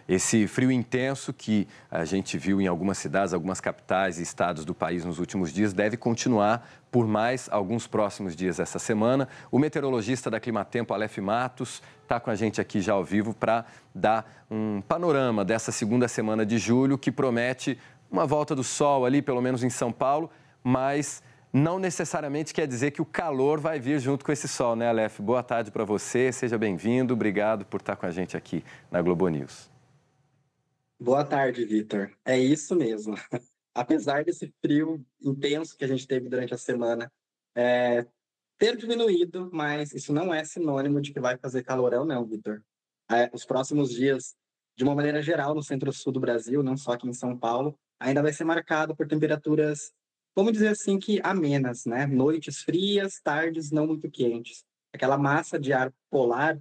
Esse frio intenso que a gente viu em algumas cidades, algumas capitais e estados do país nos últimos dias deve continuar por mais alguns próximos dias essa semana. O meteorologista da Climatempo, Aleph Matos, está com a gente aqui já ao vivo para dar um panorama dessa segunda semana de julho, que promete uma volta do sol ali, pelo menos em São Paulo, mas não necessariamente quer dizer que o calor vai vir junto com esse sol, né, Aleph? Boa tarde para você, seja bem-vindo, obrigado por estar com a gente aqui na Globo News. Boa tarde, Vitor. É isso mesmo. Apesar desse frio intenso que a gente teve durante a semana ter diminuído, mas isso não é sinônimo de que vai fazer calorão, não, Vitor. Os próximos dias, de uma maneira geral, no centro-sul do Brasil, não só aqui em São Paulo, ainda vai ser marcado por temperaturas, vamos dizer assim, que amenas, né? Noites frias, tardes não muito quentes. Aquela massa de ar polar,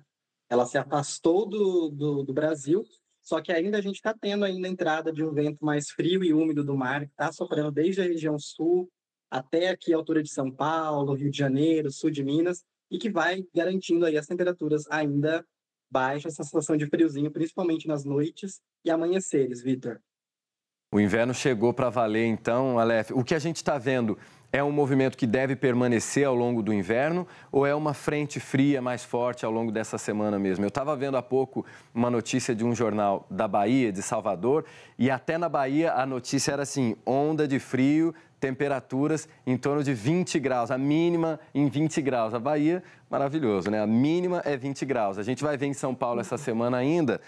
ela se afastou do Brasil, só que ainda a gente está tendo ainda a entrada de um vento mais frio e úmido do mar, que está sofrendo desde a região sul até aqui a altura de São Paulo, Rio de Janeiro, sul de Minas, e que vai garantindo aí as temperaturas ainda baixas, essa sensação de friozinho, principalmente nas noites e amanheceres, Vitor. O inverno chegou para valer, então, Aleph. O que a gente está vendo é um movimento que deve permanecer ao longo do inverno ou é uma frente fria mais forte ao longo dessa semana mesmo? Eu estava vendo há pouco uma notícia de um jornal da Bahia, de Salvador, e até na Bahia a notícia era assim: onda de frio, temperaturas em torno de 20 graus, a mínima em 20 graus. A Bahia, maravilhoso, né? A mínima é 20 graus. A gente vai ver em São Paulo essa semana ainda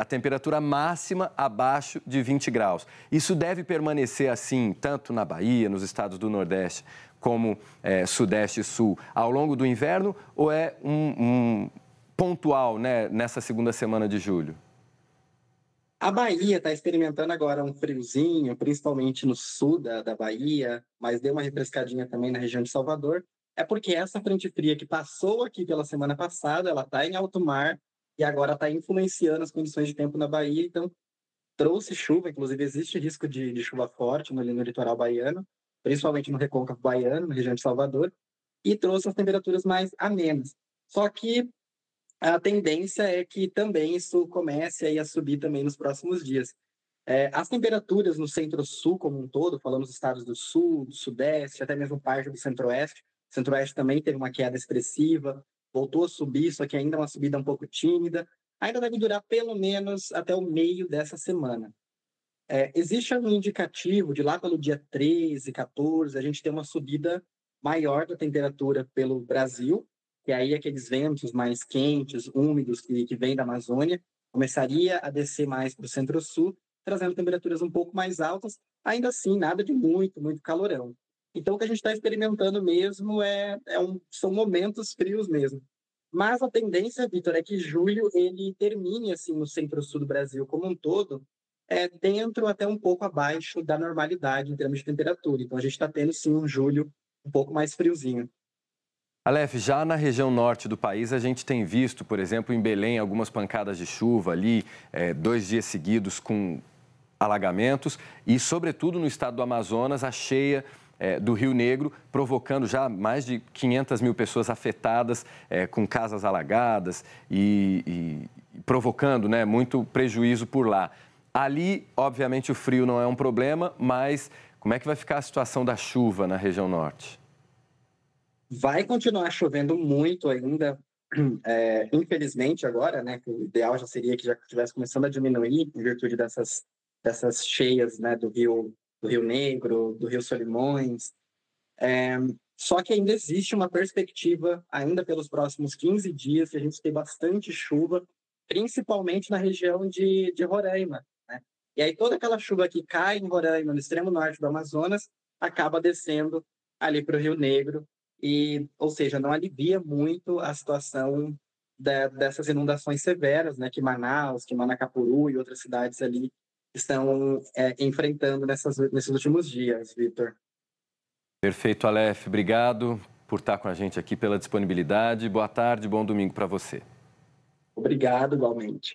a temperatura máxima abaixo de 20 graus. Isso deve permanecer assim, tanto na Bahia, nos estados do Nordeste, como Sudeste e Sul, ao longo do inverno, ou é um pontual, né, nessa segunda semana de julho? A Bahia está experimentando agora um friozinho, principalmente no sul da Bahia, mas deu uma refrescadinha também na região de Salvador. É porque essa frente fria que passou aqui pela semana passada, ela está em alto mar e agora está influenciando as condições de tempo na Bahia, então trouxe chuva, inclusive existe risco de chuva forte no litoral baiano, principalmente no recôncavo baiano, na região de Salvador, e trouxe as temperaturas mais amenas. Só que a tendência é que também isso comece aí a subir também nos próximos dias. As temperaturas no centro-sul como um todo, falando dos estados do sul, do sudeste, até mesmo parte do centro-oeste. O centro-oeste também teve uma queda expressiva, voltou a subir, só que ainda é uma subida um pouco tímida. Ainda deve durar pelo menos até o meio dessa semana. Existe um indicativo de lá pelo dia 13, 14, a gente tem uma subida maior da temperatura pelo Brasil, que aí aqueles ventos mais quentes, úmidos que vêm da Amazônia, começaria a descer mais para o centro-sul, trazendo temperaturas um pouco mais altas, ainda assim nada de muito, muito calorão. Então o que a gente está experimentando mesmo são momentos frios mesmo. Mas a tendência, Vitor, é que julho ele termine assim no centro-sul do Brasil como um todo, dentro até um pouco abaixo da normalidade em termos de temperatura. Então a gente está tendo sim um julho um pouco mais friozinho. Aleph, já na região norte do país, a gente tem visto, por exemplo, em Belém, algumas pancadas de chuva ali, 2 dias seguidos com alagamentos e, sobretudo, no estado do Amazonas, a cheia do Rio Negro, provocando já mais de 500 mil pessoas afetadas, com casas alagadas e provocando, né, muito prejuízo por lá. Ali, obviamente, o frio não é um problema, mas como é que vai ficar a situação da chuva na região norte? Vai continuar chovendo muito ainda, infelizmente agora, né? Que o ideal já seria que já estivesse começando a diminuir em virtude dessas cheias, né? Do Rio Negro, do Rio Solimões. Só que ainda existe uma perspectiva, ainda pelos próximos 15 dias, de a gente ter bastante chuva, principalmente na região de Roraima, né? E aí toda aquela chuva que cai em Roraima, no extremo norte do Amazonas, acaba descendo ali para o Rio Negro, ou seja, não alivia muito a situação dessas inundações severas, né, que Manaus, que Manacapuru e outras cidades ali estão enfrentando nesses últimos dias, Vitor. Perfeito, Aleph. Obrigado por estar com a gente aqui, pela disponibilidade. Boa tarde, bom domingo para você. Obrigado, igualmente.